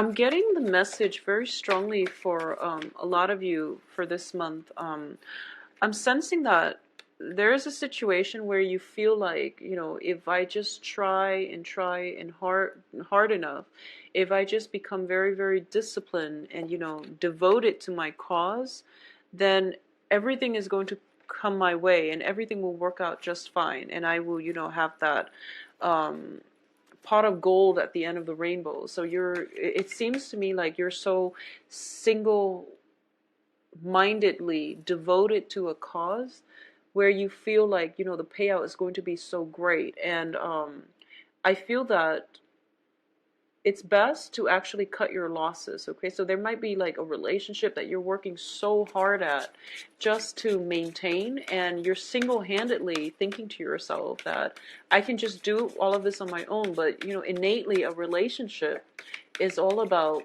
I'm getting the message very strongly for a lot of you for this month. I'm sensing that there is a situation where you feel like, if I just try and hard enough, if I just become very, very disciplined and, devoted to my cause, then everything is going to come my way and everything will work out just fine. And I will, have that um, pot of gold at the end of the rainbow. So it seems to me like you're so single mindedly devoted to a cause where you feel like the payout is going to be so great. And I feel that it's best to actually cut your losses. Okay, so there might be like a relationship that you're working so hard at just to maintain, and you're single-handedly thinking to yourself that I can just do all of this on my own. But innately a relationship is all about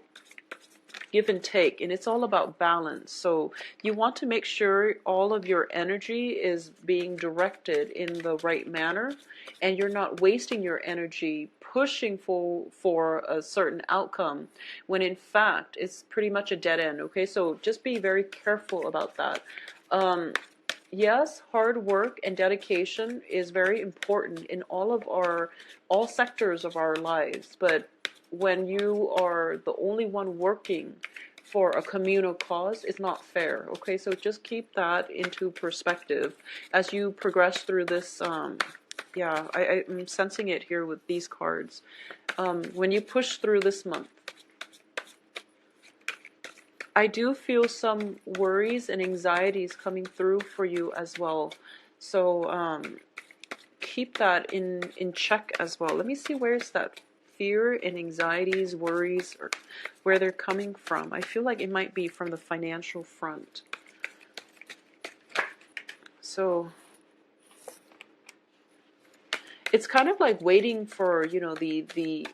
give and take, and it's all about balance. So you want to make sure all of your energy is being directed in the right manner, and you're not wasting your energy pushing for a certain outcome when in fact it's pretty much a dead end. Okay, so just be very careful about that. Yes, hard work and dedication is very important in all sectors of our lives, but when you are the only one working for a communal cause, it's not fair. Okay, so just keep that into perspective as you progress through this. Yeah, I'm sensing it here with these cards. When you push through this month, I do feel some worries and anxieties coming through for you as well. So keep that in check as well. Let me see, where's that fear and anxieties, worries, or where they're coming from. I feel like it might be from the financial front. So it's kind of like waiting for the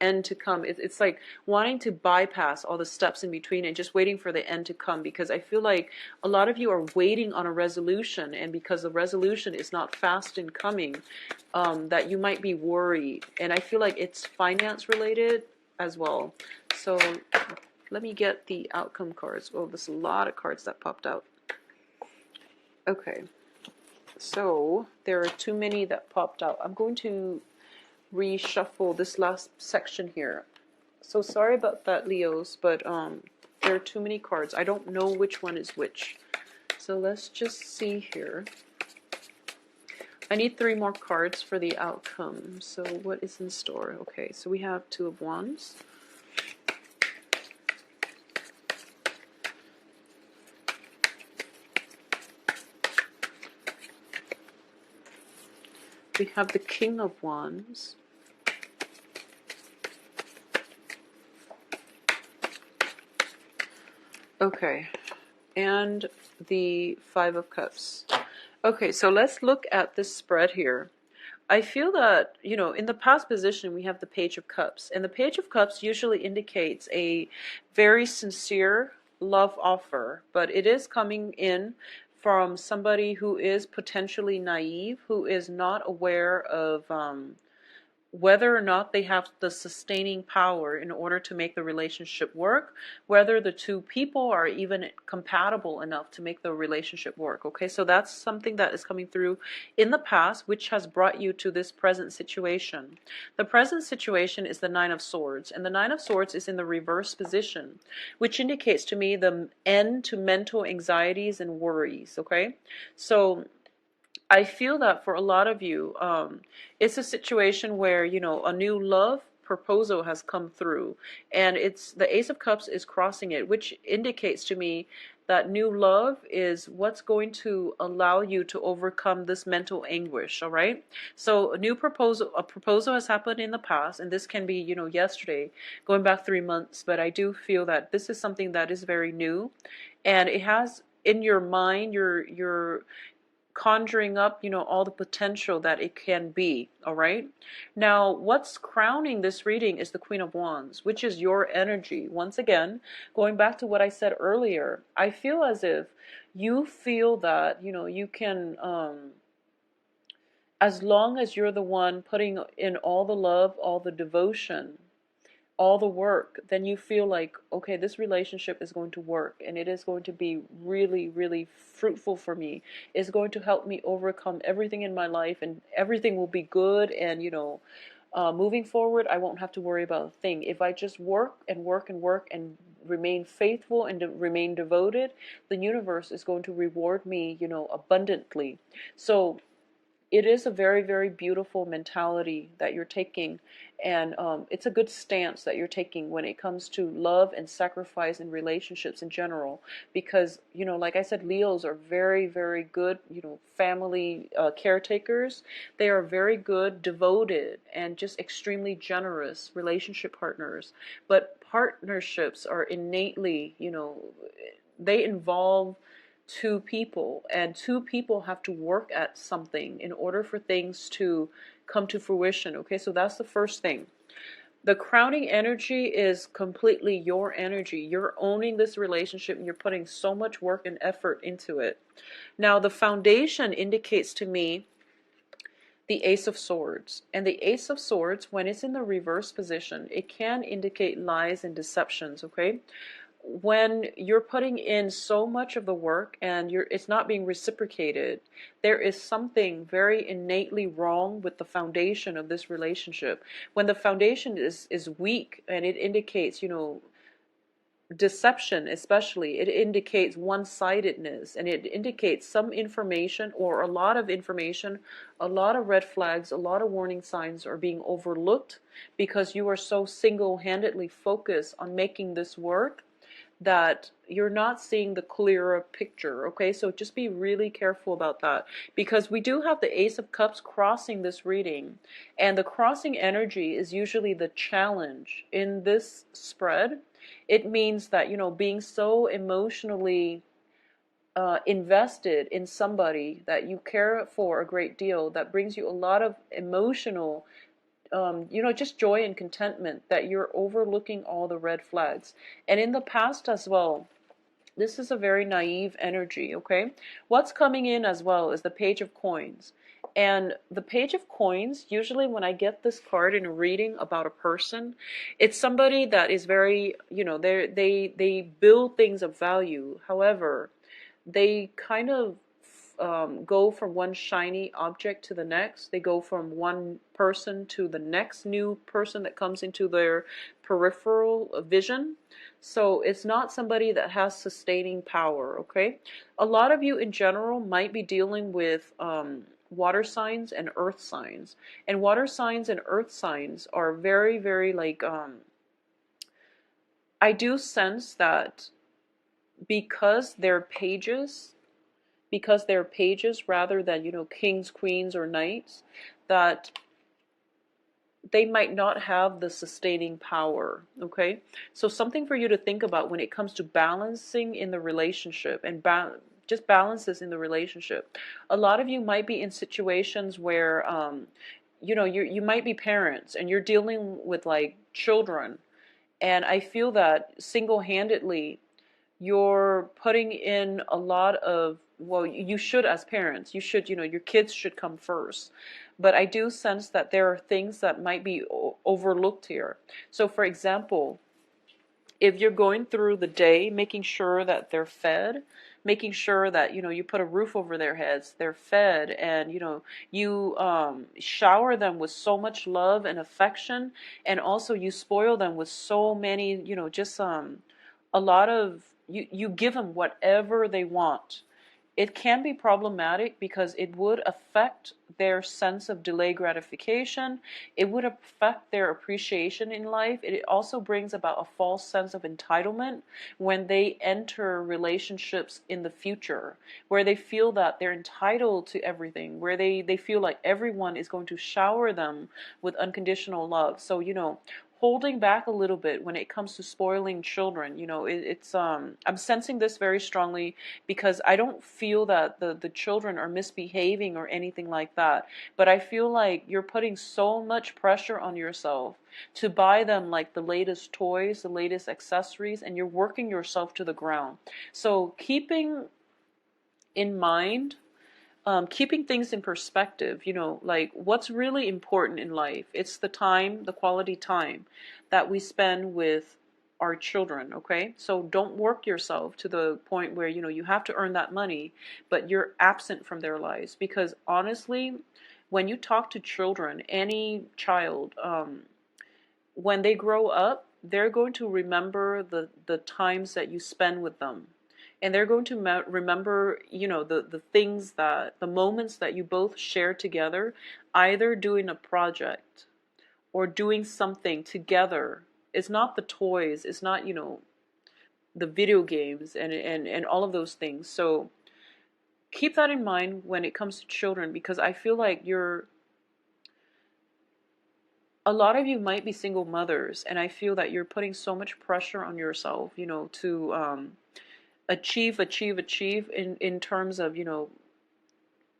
end to come. It's like wanting to bypass all the steps in between and just waiting for the end to come, because I feel like a lot of you are waiting on a resolution, and because the resolution is not fast in coming, that you might be worried. And I feel like it's finance related as well. So let me get the outcome cards. Oh, there's a lot of cards that popped out. Okay. So there are too many that popped out. I'm going to reshuffle this last section here. So sorry about that, Leos, but there are too many cards. I don't know which one is which. So let's just see here. I need 3 more cards for the outcome. So what is in store? Okay, so we have 2 of Wands. We have the King of Wands. Okay, and the 5 of Cups. Okay, so let's look at this spread here. I feel that, in the past position, we have the Page of Cups. And the Page of Cups usually indicates a very sincere love offer. But it is coming in from somebody who is potentially naive, who is not aware of whether or not they have the sustaining power in order to make the relationship work, whether the two people are even compatible enough to make the relationship work. Okay, so that's something that is coming through in the past, which has brought you to this present situation. The present situation is the Nine of Swords, and the Nine of Swords is in the reverse position, which indicates to me the end to mental anxieties and worries. Okay, so I feel that for a lot of you, it's a situation where, a new love proposal has come through, and it's the Ace of Cups is crossing it, which indicates to me that new love is what's going to allow you to overcome this mental anguish. All right. So a proposal has happened in the past, and this can be, yesterday, going back 3 months. But I do feel that this is something that is very new, and it has in your mind, you're conjuring up, all the potential that it can be. All right. Now, what's crowning this reading is the Queen of Wands, which is your energy. Once again, going back to what I said earlier, I feel as if you feel that, you can, as long as you're the one putting in all the love, all the devotion, all the work, then you feel like, okay, this relationship is going to work and it is going to be really, really fruitful for me. It's going to help me overcome everything in my life and everything will be good. And, moving forward, I won't have to worry about a thing. If I just work and work and work and remain faithful and remain devoted, the universe is going to reward me, abundantly. So it is a very, very beautiful mentality that you're taking, and it's a good stance that you're taking when it comes to love and sacrifice in relationships in general. Because, like I said, Leos are very, very good, family caretakers. They are very good, devoted, and just extremely generous relationship partners. But partnerships are innately, they involve two people, and two people have to work at something in order for things to come to fruition. Okay, so that's the first thing. The crowning energy is completely your energy. You're owning this relationship and you're putting so much work and effort into it. Now, the foundation indicates to me the Ace of Swords. And the Ace of Swords, when it's in the reverse position, it can indicate lies and deceptions, okay? When you're putting in so much of the work and it's not being reciprocated, there is something very innately wrong with the foundation of this relationship. When the foundation is weak, and it indicates, deception, especially, it indicates one-sidedness, and it indicates some information or a lot of information, a lot of red flags, a lot of warning signs are being overlooked because you are so single-handedly focused on making this work that you're not seeing the clearer picture. Okay, so just be really careful about that, because we do have the Ace of Cups crossing this reading, and the crossing energy is usually the challenge in this spread. It means that, being so emotionally invested in somebody that you care for a great deal, that brings you a lot of emotional just joy and contentment, that you're overlooking all the red flags. And in the past as well, this is a very naive energy, okay? What's coming in as well is the Page of Coins. And the Page of Coins, usually when I get this card in a reading about a person, it's somebody that is very, they build things of value. However, they kind of go from one shiny object to the next. They go from one person to the next new person that comes into their peripheral vision. So it's not somebody that has sustaining power, okay? A lot of you in general might be dealing with water signs and earth signs. And water signs and earth signs are very, very I do sense that because they're pages, rather than, kings, queens, or knights, that they might not have the sustaining power, okay? So something for you to think about when it comes to balancing in the relationship, and just balances in the relationship. A lot of you might be in situations where, you might be parents and you're dealing with like children, and I feel that single-handedly you're putting in a lot of, well, you should, as parents, you should, your kids should come first. But I do sense that there are things that might be overlooked here. So for example, if you're going through the day making sure that they're fed, making sure that, you put a roof over their heads, they're fed, and, you shower them with so much love and affection, and also you spoil them with so many, just a lot of, you give them whatever they want. It can be problematic because it would affect their sense of delayed gratification. It would affect their appreciation in life. It also brings about a false sense of entitlement when they enter relationships in the future, where they feel that they're entitled to everything, where they feel like everyone is going to shower them with unconditional love. So, holding back a little bit when it comes to spoiling children. I'm sensing this very strongly, because I don't feel that the children are misbehaving or anything like that, but I feel like you're putting so much pressure on yourself to buy them like the latest toys, the latest accessories, and you're working yourself to the ground. So keeping in mind keeping things in perspective, like what's really important in life. It's the time, the quality time that we spend with our children, okay? So don't work yourself to the point where, you have to earn that money, but you're absent from their lives. Because honestly, when you talk to children, any child, when they grow up, they're going to remember the times that you spend with them. And they're going to remember, the things the moments that you both share together, either doing a project or doing something together. It's not the toys, it's not, the video games and all of those things. So keep that in mind when it comes to children, because I feel like a lot of you might be single mothers, and I feel that you're putting so much pressure on yourself, to achieve in terms of,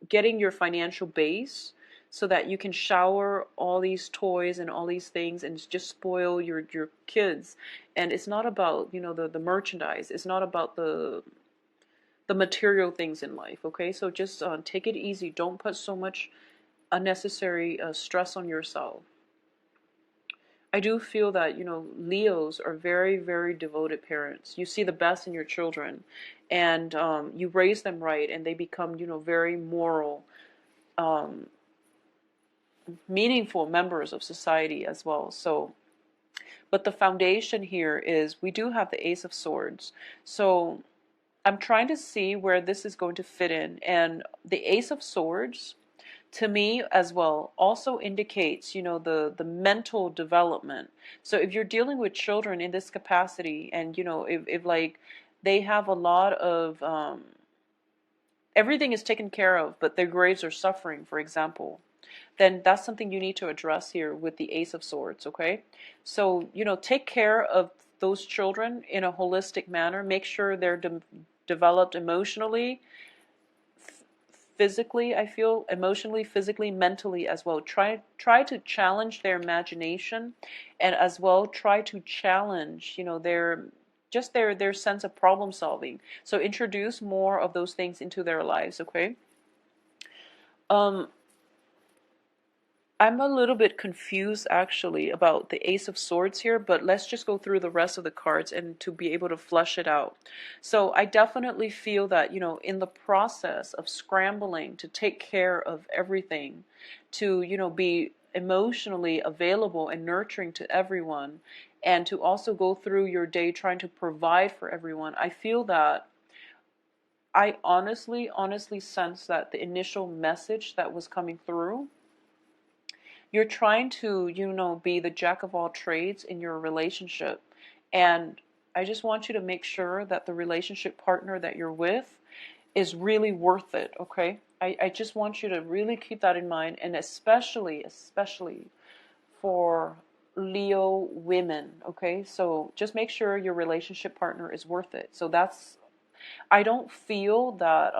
getting your financial base so that you can shower all these toys and all these things and just spoil your kids. And it's not about, the merchandise. It's not about the material things in life, okay? So just take it easy. Don't put so much unnecessary stress on yourself. I do feel that, Leos are very, very devoted parents. You see the best in your children, and you raise them right, and they become, very moral, um, meaningful members of society as well. So, but the foundation here is we do have the Ace of Swords. So I'm trying to see where this is going to fit in. And the Ace of Swords, to me as well, also indicates, the mental development. So if you're dealing with children in this capacity, and, if like they have a lot of, everything is taken care of, but their grades are suffering, for example, then that's something you need to address here with the Ace of Swords, okay? So, take care of those children in a holistic manner. Make sure they're developed emotionally, physically, I feel, emotionally, physically, mentally as well. Try to challenge their imagination, and as well try to challenge, their sense of problem solving. So introduce more of those things into their lives, okay? Um, I'm a little bit confused actually about the Ace of Swords here, but let's just go through the rest of the cards and to be able to flesh it out. So I definitely feel that, in the process of scrambling to take care of everything, to, be emotionally available and nurturing to everyone, and to also go through your day trying to provide for everyone, I feel that I honestly sense that the initial message that was coming through, you're trying to, be the jack of all trades in your relationship. And I just want you to make sure that the relationship partner that you're with is really worth it, okay? I just want you to really keep that in mind, and especially for Leo women, okay? So just make sure your relationship partner is worth it. So I don't feel that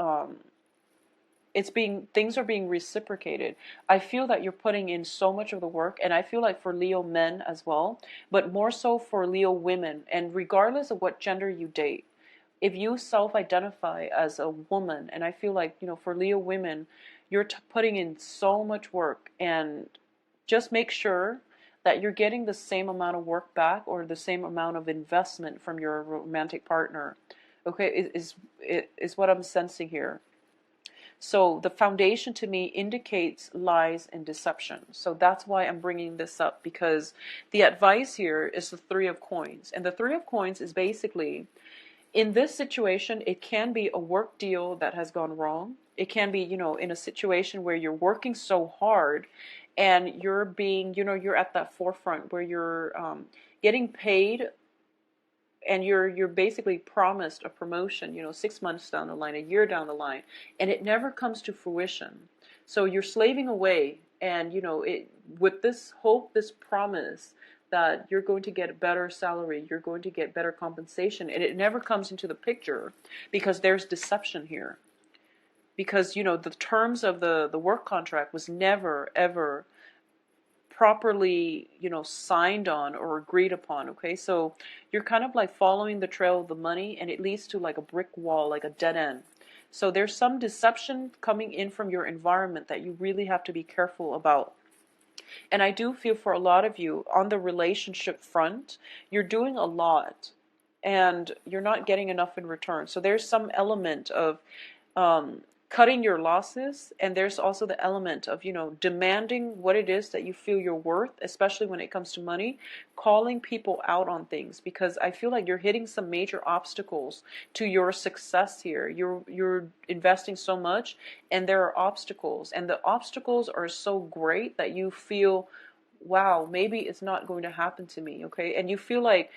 things are being reciprocated. I feel that you're putting in so much of the work, and I feel like for Leo men as well, but more so for Leo women. And regardless of what gender you date, if you self-identify as a woman, and I feel like, for Leo women, you're putting in so much work, and just make sure that you're getting the same amount of work back, or the same amount of investment from your romantic partner. Okay, is what I'm sensing here. So the foundation to me indicates lies and deception. So that's why I'm bringing this up, because the advice here is the Three of Coins. And the Three of Coins is basically, in this situation, it can be a work deal that has gone wrong. It can be, in a situation where you're working so hard and you're being, you're at that forefront where you're getting paid, and you're basically promised a promotion, 6 months down the line, a year down the line, and it never comes to fruition. So you're slaving away, and with this hope, this promise that you're going to get a better salary, you're going to get better compensation, and it never comes into the picture because there's deception here. Because the terms of the work contract was never ever properly, signed on or agreed upon, okay? So you're kind of like following the trail of the money, and it leads to like a brick wall, like a dead end. So there's some deception coming in from your environment that you really have to be careful about. And I do feel for a lot of you on the relationship front, you're doing a lot and you're not getting enough in return. So there's some element of um, cutting your losses, and there's also the element of, demanding what it is that you feel you're worth, especially when it comes to money, calling people out on things, because I feel like you're hitting some major obstacles to your success here. You're investing so much, and there are obstacles, and the obstacles are so great that you feel, wow, maybe it's not going to happen to me, okay? And you feel like,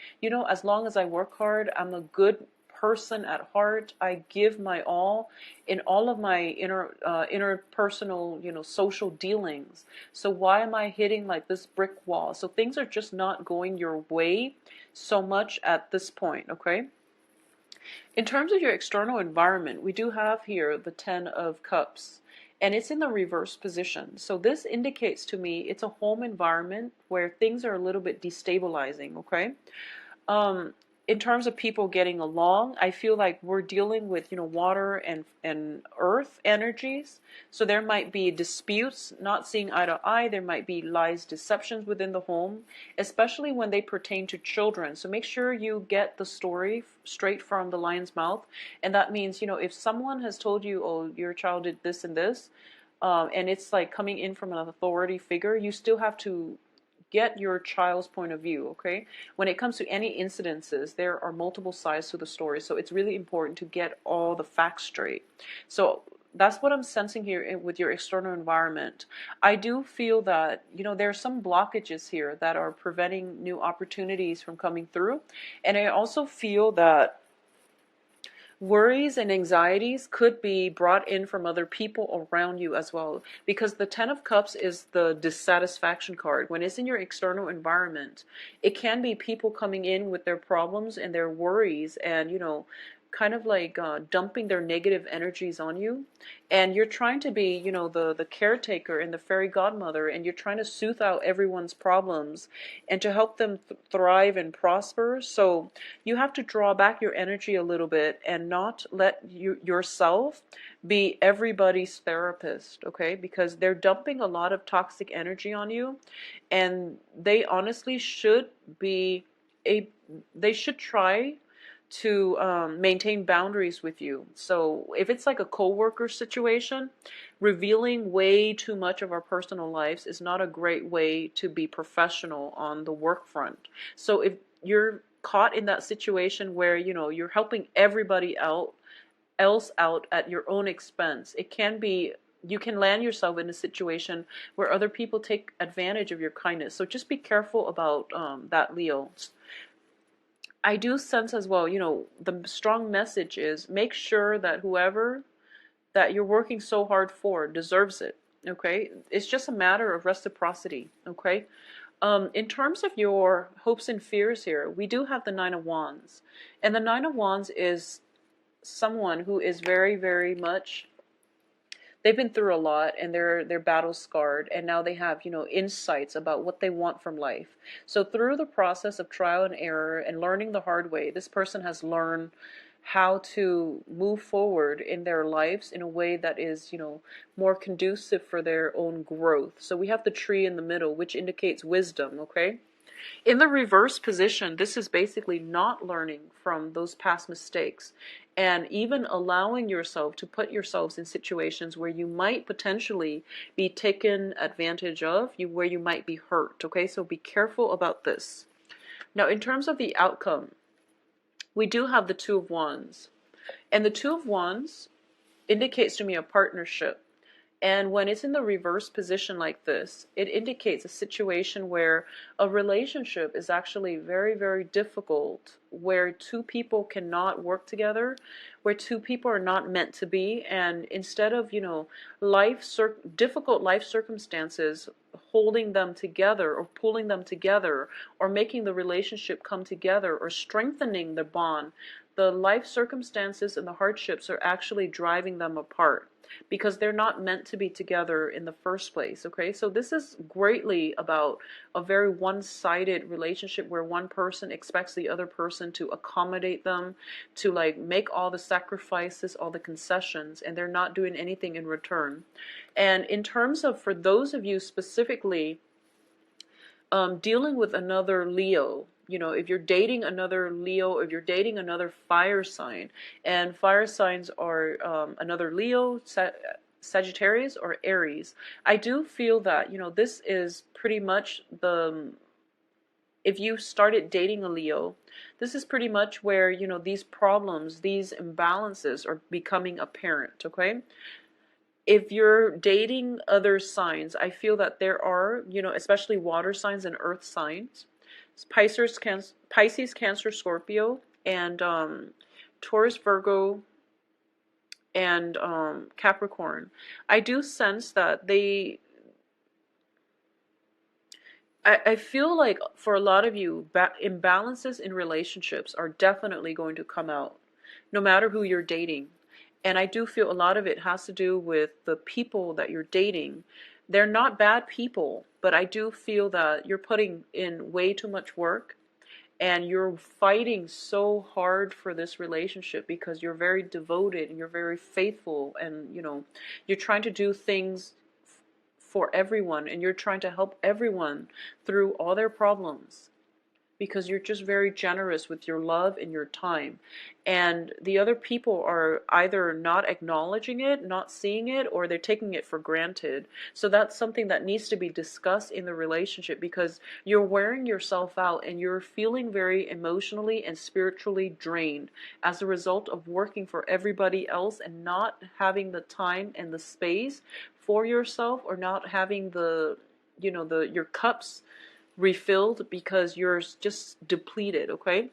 as long as I work hard, I'm a good person at heart. I give my all in all of my interpersonal, social dealings. So why am I hitting like this brick wall? So things are just not going your way so much at this point, okay? In terms of your external environment, we do have here the Ten of Cups, and it's in the reverse position. So this indicates to me it's a home environment where things are a little bit destabilizing, okay? In terms of people getting along, I feel like we're dealing with, water and earth energies. So there might be disputes, not seeing eye to eye. There might be lies, deceptions within the home, especially when they pertain to children. So make sure you get the story straight from the lion's mouth. And that means, if someone has told you, oh, your child did this and this, and it's like coming in from an authority figure, you still have to get your child's point of view, okay? When it comes to any incidences, there are multiple sides to the story, so it's really important to get all the facts straight. So that's what I'm sensing here with your external environment. I do feel that, there are some blockages here that are preventing new opportunities from coming through, and I also feel that worries and anxieties could be brought in from other people around you as well, because the Ten of Cups is the dissatisfaction card. When it's in your external environment, it can be people coming in with their problems and their worries and, kind of like dumping their negative energies on you, and you're trying to be, the caretaker and the fairy godmother, and you're trying to soothe out everyone's problems and to help them thrive and prosper. So you have to draw back your energy a little bit and not let yourself be everybody's therapist, okay? Because they're dumping a lot of toxic energy on you, and they honestly should be they should try to maintain boundaries with you. So if it's like a co-worker situation, revealing way too much of our personal lives is not a great way to be professional on the work front. So if you're caught in that situation where, you're helping everybody else out at your own expense, it can be, you can land yourself in a situation where other people take advantage of your kindness. So just be careful about that, Leo. I do sense as well, the strong message is make sure that whoever that you're working so hard for deserves it, okay? It's just a matter of reciprocity, okay? In terms of your hopes and fears here, we do have the Nine of Wands. And the Nine of Wands is someone who is very, very much, they've been through a lot and they're battle scarred, and now they have, insights about what they want from life. So through the process of trial and error and learning the hard way, this person has learned how to move forward in their lives in a way that is, more conducive for their own growth. So we have the tree in the middle, which indicates wisdom, okay? In the reverse position, this is basically not learning from those past mistakes and even allowing yourself to put yourselves in situations where you might potentially be taken advantage of, where you might be hurt, okay? So be careful about this. Now, in terms of the outcome, we do have the Two of Wands. And the Two of Wands indicates to me a partnership. And when it's in the reverse position like this, it indicates a situation where a relationship is actually very, very difficult, where two people cannot work together, where two people are not meant to be. And instead of, difficult life circumstances holding them together or pulling them together or making the relationship come together or strengthening the bond, the life circumstances and the hardships are actually driving them apart because they're not meant to be together in the first place. Okay, so this is greatly about a very one-sided relationship where one person expects the other person to accommodate them, to like make all the sacrifices, all the concessions, and they're not doing anything in return. And in terms of, for those of you specifically dealing with another Leo, if you're dating another Leo, if you're dating another fire sign, and fire signs are another Leo, Sagittarius, or Aries, I do feel that, this is pretty much if you started dating a Leo, this is pretty much where, these problems, these imbalances are becoming apparent, okay? If you're dating other signs, I feel that there are, especially water signs and earth signs, Pisces, Cancer, Scorpio, and Taurus, Virgo, and Capricorn. I do sense that I feel like for a lot of you, imbalances in relationships are definitely going to come out, no matter who you're dating. And I do feel a lot of it has to do with the people that you're dating. They're not bad people, but I do feel that you're putting in way too much work and you're fighting so hard for this relationship because you're very devoted and you're very faithful, and you're trying to do things for everyone and you're trying to help everyone through all their problems because you're just very generous with your love and your time. And the other people are either not acknowledging it, not seeing it, or they're taking it for granted. So that's something that needs to be discussed in the relationship, because you're wearing yourself out and you're feeling very emotionally and spiritually drained as a result of working for everybody else and not having the time and the space for yourself, or not having your cups refilled because you're just depleted. Okay,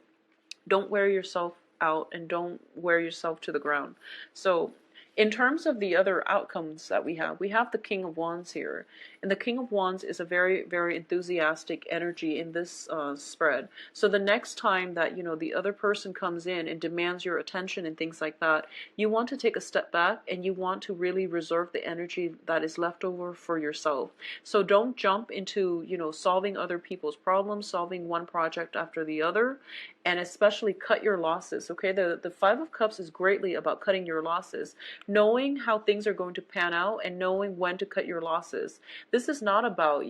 don't wear yourself out and don't wear yourself to the ground. So in terms of the other outcomes that we have the King of Wands here. And the King of Wands is a very, very enthusiastic energy in this spread. So the next time that, the other person comes in and demands your attention and things like that, you want to take a step back and you want to really reserve the energy that is left over for yourself. So don't jump into, solving other people's problems, solving one project after the other, and especially cut your losses. Okay, the Five of Cups is greatly about cutting your losses, knowing how things are going to pan out and knowing when to cut your losses. This is not about,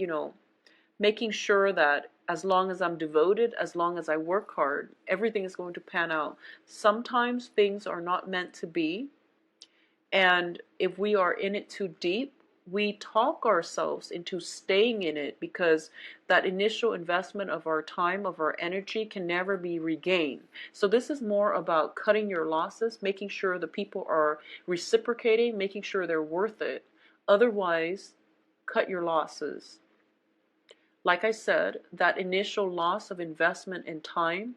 making sure that as long as I'm devoted, as long as I work hard, everything is going to pan out. Sometimes things are not meant to be, and if we are in it too deep, we talk ourselves into staying in it, because that initial investment of our time, of our energy, can never be regained. So this is more about cutting your losses, making sure the people are reciprocating, making sure they're worth it. Otherwise, cut your losses. Like I said, that initial loss of investment in time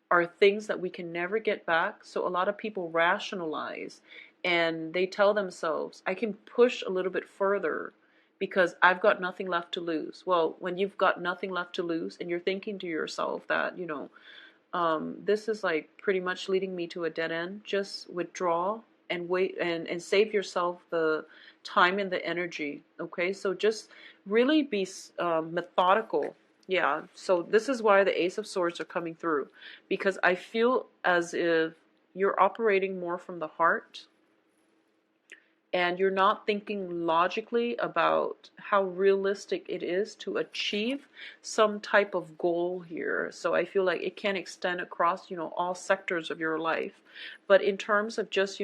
are things that we can never get back. So a lot of people rationalize and they tell themselves, I can push a little bit further because I've got nothing left to lose. Well, when you've got nothing left to lose and you're thinking to yourself that, this is like pretty much leading me to a dead end, just withdraw and wait and save yourself the time and the energy. Okay, so just really be methodical. Yeah, so this is why the Ace of Swords are coming through, because I feel as if you're operating more from the heart and you're not thinking logically about how realistic it is to achieve some type of goal here. So I feel like it can extend across, all sectors of your life. But in terms of just,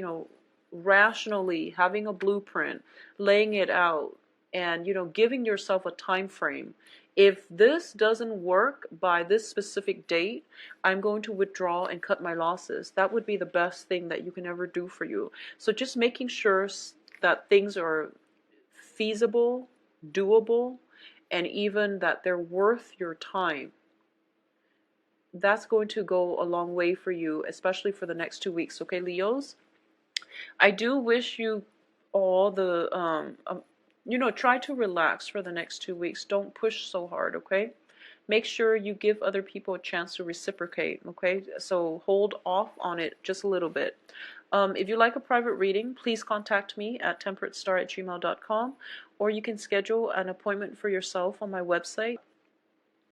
rationally having a blueprint, laying it out, and, giving yourself a time frame. If this doesn't work by this specific date, I'm going to withdraw and cut my losses. That would be the best thing that you can ever do for you. So just making sure that things are feasible, doable, and even that they're worth your time. That's going to go a long way for you, especially for the next 2 weeks. Okay, Leos? I do wish you all the, try to relax for the next 2 weeks. Don't push so hard, okay? make sure you give other people a chance to reciprocate, okay? So hold off on it just a little bit. If you like a private reading, please contact me at temperatestar@gmail.com, or you can schedule an appointment for yourself on my website,